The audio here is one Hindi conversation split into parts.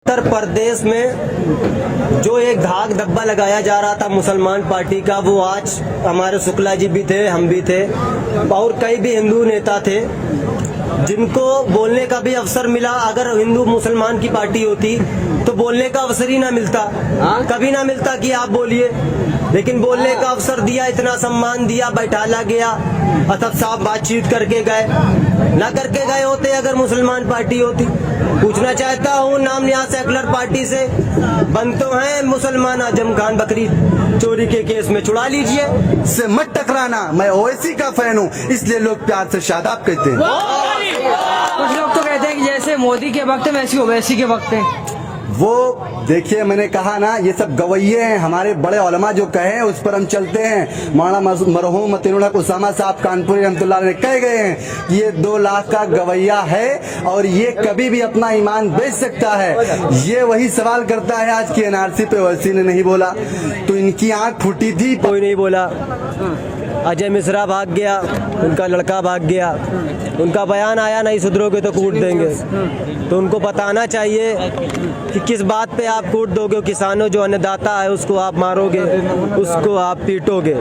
उत्तर प्रदेश में जो एक धाक धब्बा लगाया जा रहा था मुसलमान पार्टी का, वो आज हमारे शुक्ला जी भी थे, हम भी थे और कई भी हिंदू नेता थे जिनको बोलने का भी अवसर मिला। अगर हिंदू मुसलमान की पार्टी होती तो बोलने का अवसर ही ना मिलता, कभी ना मिलता कि आप बोलिए, लेकिन बोलने का अवसर दिया, इतना सम्मान दिया, बैठाला गया, असद साहब बातचीत करके गए, ना करके गए होते अगर मुसलमान पार्टी होती। पूछना चाहता हूँ नाम नियाज सेकुलर पार्टी से, बन तो हैं मुसलमान, आजम खान बकरी चोरी के केस में छुड़ा लीजिए। से मत टकराना, मैं ओवैसी का फैन हूँ, इसलिए लोग प्यार से शादाब कहते हैं। कुछ लोग तो कहते हैं कि जैसे मोदी के वक्त में वैसी ओवैसी के वक्त है। वो देखिए, मैंने कहा ना, ये सब गवैये हैं। हमारे बड़े उलमा जो कहे उस पर हम चलते हैं। मौलाना मरहूम मतीनुल हक उसामा साहब कानपुरी रहमतुल्लाह ने कह गए हैं कि ये 2 लाख का गवैया है और ये कभी भी अपना ईमान बेच सकता है। ये वही सवाल करता है आज की एनआरसी पे ओवैसी ने नहीं बोला तो इनकी आंख फूटी थी। कोई नहीं बोला, अजय मिश्रा भाग गया, उनका लड़का भाग गया, उनका बयान आया नहीं सुधरोगे तो कूट देंगे। तो उनको बताना चाहिए कि किस बात पे आप कूट दोगे। किसानों जो अन्नदाता है उसको आप मारोगे, उसको आप पीटोगे।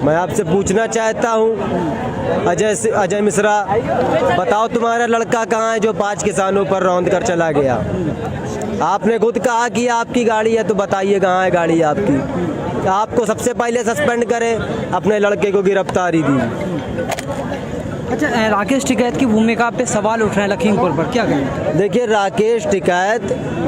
मैं आपसे पूछना चाहता हूँ अजय मिश्रा, बताओ तुम्हारा लड़का कहाँ है जो 5 किसानों पर रौंद कर चला गया? आपने खुद कहा कि आपकी गाड़ी है, तो बताइए कहाँ है गाड़ी आपकी? आपको सबसे पहले सस्पेंड करें, अपने लड़के को गिरफ्तारी दी। अच्छा, राकेश टिकैत की भूमिका पे सवाल उठ रहे हैं लखीमपुर पर, क्या कहें? देखिए, राकेश टिकैत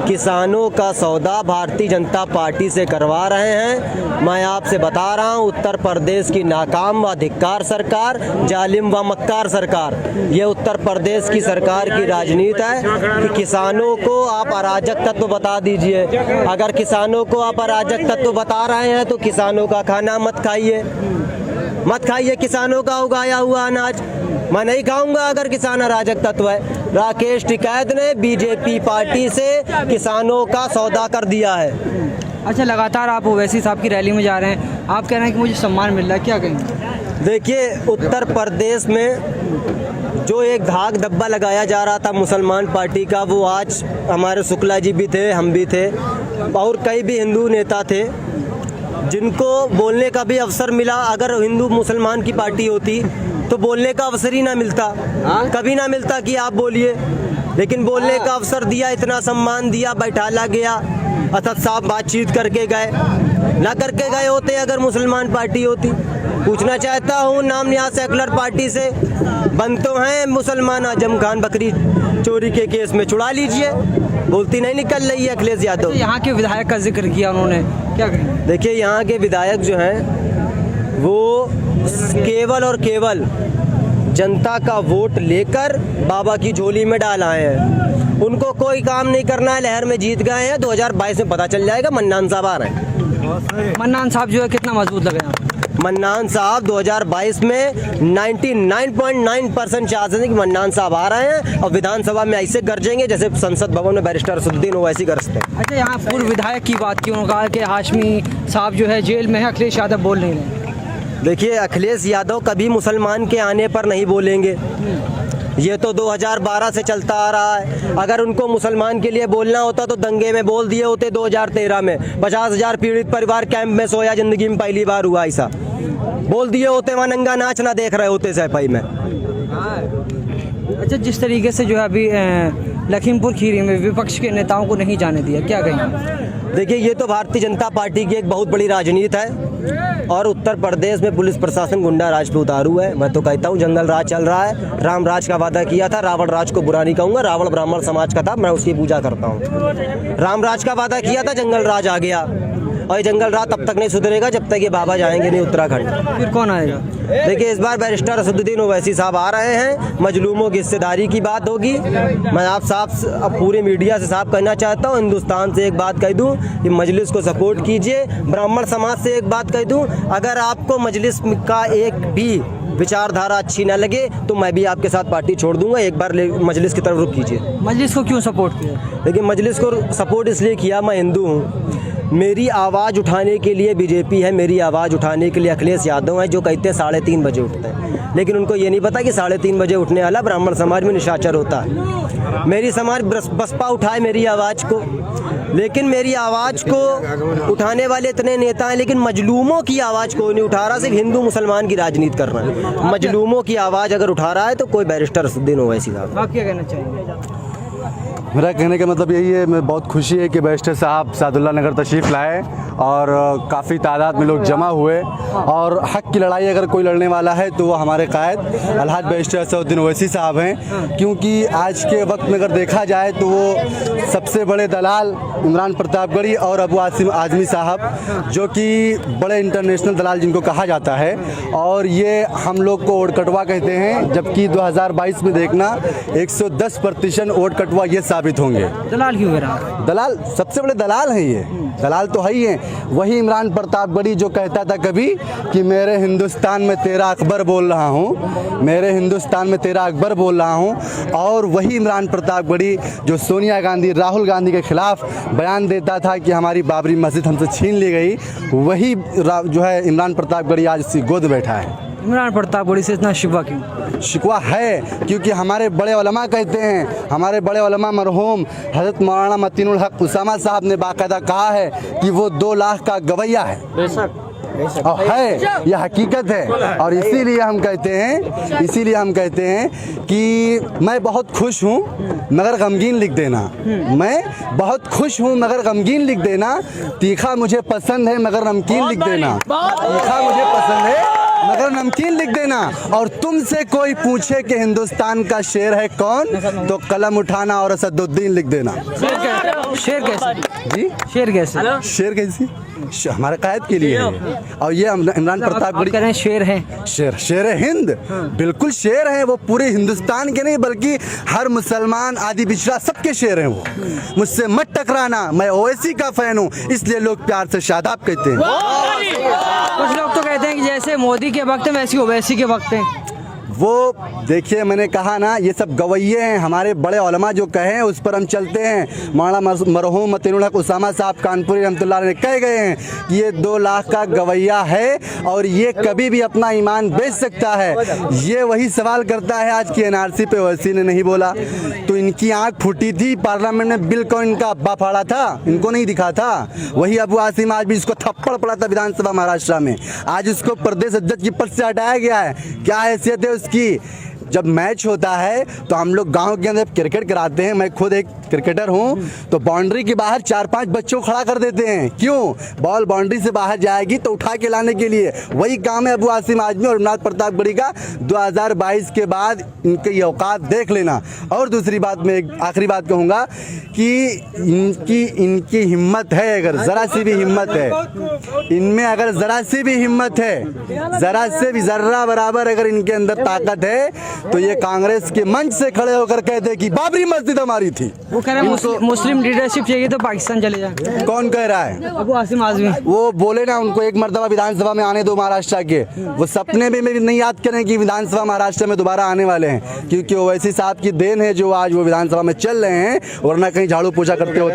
किसानों का सौदा भारतीय जनता पार्टी से करवा रहे हैं। मैं आपसे बता रहा हूं, उत्तर प्रदेश की नाकाम व धिक्कार सरकार, जालिम व मक्कार सरकार, ये उत्तर प्रदेश की सरकार की राजनीति है कि किसानों को आप अराजक तत्व बता दीजिए। अगर किसानों को आप अराजक तत्व बता रहे हैं तो किसानों का खाना मत खाइए, किसानों का उगाया हुआ अनाज मैं नहीं खाऊंगा अगर किसान अराजक तत्व है। राकेश टिकैत ने बीजेपी पार्टी से किसानों का सौदा कर दिया है। अच्छा, लगातार आप ओवैसी साहब की रैली में जा रहे हैं, आप कह रहे हैं कि मुझे सम्मान मिल रहा है, क्या कहेंगे? देखिए, उत्तर प्रदेश में जो एक धाक धब्बा लगाया जा रहा था मुसलमान पार्टी का, वो आज हमारे शुक्ला जी भी थे, हम भी थे और कई भी हिंदू नेता थे जिनको बोलने का भी अवसर मिला। अगर हिंदू मुसलमान की पार्टी होती तो बोलने का अवसर ही ना मिलता, कभी ना मिलता कि आप बोलिए, लेकिन बोलने का अवसर दिया, इतना सम्मान दिया, बैठाला गया, असद साहब बातचीत करके गए, ना करके गए होते अगर मुसलमान पार्टी होती। पूछना चाहता हूँ नाम नियाज सेकुलर पार्टी से, बन तो हैं मुसलमान, आजम खान बकरी चोरी के केस में छुड़ा लीजिए। बोलती नहीं निकल रही है अखिलेश यादव। यहाँ के विधायक का जिक्र किया उन्होंने, क्या कहें? देखिए, यहाँ के विधायक जो हैं वो केवल और केवल जनता का वोट लेकर बाबा की झोली में डाल आए हैं। उनको कोई काम नहीं करना है, लहर में जीत गए हैं। 2022 में पता चल जाएगा। मन्नान साहब आ रहे हैं। मन्नान साहब जो है कितना मजबूत लगे? मन्नान साहब 2022 में 99.9% चांसेस है कि मन्नान साहब आ रहे हैं और विधानसभा में ऐसे गरजेंगे जैसे संसद भवन में बैरिस्टर असदुद्दीन ओवैसी गरजते हैं। अच्छा, यहाँ पूर्व विधायक की बात की, उन्होंने कहा कि हाशमी साहब जो है जेल में है, अखिलेश यादव बोल नहीं रहे। देखिए, अखिलेश यादव कभी मुसलमान के आने पर नहीं बोलेंगे, ये तो 2012 से चलता आ रहा है। अगर उनको मुसलमान के लिए बोलना होता तो दंगे में बोल दिए होते। 2013 में 50,000 पीड़ित परिवार कैंप में सोया, जिंदगी में पहली बार हुआ ऐसा, बोल दिए होते। वहाँ नंगा नाच ना देख रहे होते सैफई में। अच्छा, जिस तरीके से जो है अभी लखीमपुर खीरी में विपक्ष के नेताओं को नहीं जाने दिया, क्या कहेंगे? देखिए, ये तो भारतीय जनता पार्टी की एक बहुत बड़ी राजनीति है और उत्तर प्रदेश में पुलिस प्रशासन गुंडा राज पे उतारू है। मैं तो कहता हूँ जंगल राज चल रहा है। राम राज का वादा किया था, रावण राज को बुरा नहीं कहूँगा, रावण ब्राह्मण समाज का था, मैं उसकी पूजा करता हूँ। राम राज का वादा किया था, जंगल राज आ गया और ये जंगल राज तब तक नहीं सुधरेगा जब तक ये बाबा जाएंगे नहीं उत्तराखंड। फिर कौन आएगा? देखिए, इस बार बैरिस्टर असदुद्दीन ओवैसी साहब आ रहे हैं। मजलूमों की हिस्सेदारी की बात होगी। मैं आप साहब पूरे मीडिया से साफ कहना चाहता हूँ, हिंदुस्तान से एक बात कह दूँ कि मजलिस को सपोर्ट कीजिए। ब्राह्मण समाज से एक बात कह दूँ, अगर आपको मजलिस का एक भी विचारधारा अच्छी न लगे तो मैं भी आपके साथ पार्टी छोड़ दूंगा। एक बार मजलिस की तरफ रुख कीजिए। मजलिस को क्यों सपोर्ट किया? देखिए, मजलिस को सपोर्ट इसलिए किया, मैं हिंदू हूँ, मेरी आवाज़ उठाने के लिए बीजेपी है, मेरी आवाज़ उठाने के लिए अखिलेश यादव हैं, जो कहते हैं 3:30 बजे उठते हैं, लेकिन उनको ये नहीं पता कि 3:30 बजे उठने वाला ब्राह्मण समाज में निशाचर होता है। मेरी समाज बसपा उठाए मेरी आवाज़ को, लेकिन मेरी आवाज़ को उठाने वाले इतने नेता हैं, लेकिन मजलूमों की आवाज़ कोई नहीं उठा रहा। सिर्फ हिंदू मुसलमान की राजनीति कर रहा है। मजलूमों की आवाज़ अगर उठा रहा है तो कोई बैरिस्टर असदुद्दीन ओवैसी साहब। आप क्या कहना चाहेंगे? मेरा कहने का मतलब यही है, मैं बहुत खुशी है कि बैरिस्टर साहब सादुल्ला नगर तशरीफ़ लाए और काफ़ी तादाद में लोग जमा हुए, और हक़ की लड़ाई अगर कोई लड़ने वाला है तो वो हमारे कायद अलहाज बैरिस्टर असदुद्दीन ओवैसी साहब हैं। क्योंकि आज के वक्त में अगर देखा जाए तो वो सबसे बड़े दलाल इमरान प्रतापगढ़ी और अबू आसिम आज़मी साहब, जो कि बड़े इंटरनेशनल दलाल जिनको कहा जाता है, और ये हम लोग को वोट कटवा कहते हैं, जबकि 2022 में देखना 110% वोट कटवा ये साबित होंगे। दलाल क्यों कह रहा? दलाल सबसे बड़े दलाल हैं, ये दलाल तो है ही हैं। वही इमरान प्रतापगढ़ी जो कहता था कभी कि मेरे हिंदुस्तान में तेरा अकबर बोल रहा हूँ, मेरे हिंदुस्तान में तेरा अकबर बोल रहा हूँ, और वही इमरान प्रतापगढ़ी जो सोनिया गांधी, राहुल गांधी के खिलाफ बयान देता था कि हमारी बाबरी मस्जिद हमसे छीन ली गई, वही जो है इमरान प्रतापगढ़ी आज इसकी गोद बैठा है। इमरान प्रतापगढ़ी से इतना शिकवा क्यों? शिकवा है क्योंकि हमारे बड़े उलमा कहते हैं, हमारे बड़े उलमा मरहूम हज़रत मौलाना मतीनुल हक उसामा साहब ने बाकायदा कहा है कि वो 2 लाख का गवैया है। और है, यह हकीकत है। और इसीलिए हम कहते हैं कि मैं बहुत खुश हूँ मगर गमगीन लिख देना, मैं बहुत खुश हूँ मगर गमगीन लिख देना, तीखा मुझे पसंद है मगर नमकीन लिख देना, तीखा मुझे पसंद है मगर नमकीन लिख देना। और तुमसे कोई पूछे कि हिंदुस्तान का शेर है कौन, तो कलम उठाना और असदुद्दीन लिख देना। शेर कैसे जी? शेर कैसे? शेर कैसी? हमारे कायद के लिए है। और ये इमरान प्रतापगढ़ी कह रहे हैं शेर है, शेर हिंद, बिल्कुल शेर हैं वो, पूरे हिंदुस्तान के नहीं बल्कि हर मुसलमान आदि पिछड़ा सबके शेर हैं वो। मुझसे मत टकराना, मैं ओवैसी का फैन हूँ, इसलिए लोग प्यार से शादाब कहते हैं। कुछ लोग तो कहते हैं कि जैसे मोदी के वक्त में वैसी ओवैसी के वक्त है। वो देखिए, मैंने कहा ना, ये सब गवैये हैं। हमारे बड़े उलमा जो कहे उस पर हम चलते हैं। मौलाना मरहूम मतीनुल हक उसामा साहब कानपुरी रहमतुल्लाह ने कह गए हैं कि ये 2 लाख का गवैया है और ये कभी भी अपना ईमान बेच सकता है। ये वही सवाल करता है आज की एनआरसी पे ओवैसी ने नहीं बोला तो इनकी आंख फूटी थी। पार्लियामेंट में बिल कौन इनका अब्बा फाड़ा था, इनको नहीं दिखा था। वही अबू आसिम आज भी इसको थप्पड़ पड़ा था विधानसभा महाराष्ट्र में, आज उसको प्रदेश अध्यक्ष की पद से हटाया गया है। क्या हैसियत है उसकी? जब मैच होता है तो हम लोग गांव के अंदर क्रिकेट कराते हैं, मैं खुद एक क्रिकेटर हूं, तो बाउंड्री के बाहर 4-5 बच्चों को खड़ा कर देते हैं। क्यों? बॉल बाउंड्री से बाहर जाएगी तो उठा के लाने के लिए। वही काम है अबू आसिम आज़मी और इमरान प्रतापगढ़ी का। 2022 के बाद इनकी औकात देख लेना। और दूसरी बात, मैं एक आखिरी बात कहूँगा कि इनकी हिम्मत है, अगर ज़रा सी भी हिम्मत है इनमें, अगर ज़रा सी भी हिम्मत है, ज़रा से भी ज़र्रा बराबर अगर इनके अंदर ताकत है, तो ये कांग्रेस के मंच से खड़े होकर कहते कि बाबरी मस्जिद हमारी थी। वो कह रहे हैं मुस्लिम लीडरशिप चाहिए तो पाकिस्तान चले जाए। कौन कह रहा है? अबू आसिम आज़मी। वो बोले ना, उनको एक मर्तबा विधानसभा में आने दो महाराष्ट्र के। वो सपने में नहीं याद करें कि विधानसभा महाराष्ट्र में दोबारा आने वाले हैं, क्योंकि ओवैसी साहब की देन है जो आज वो विधानसभा में चल रहे हैं, वरना कहीं झाड़ू पोछा करते होते।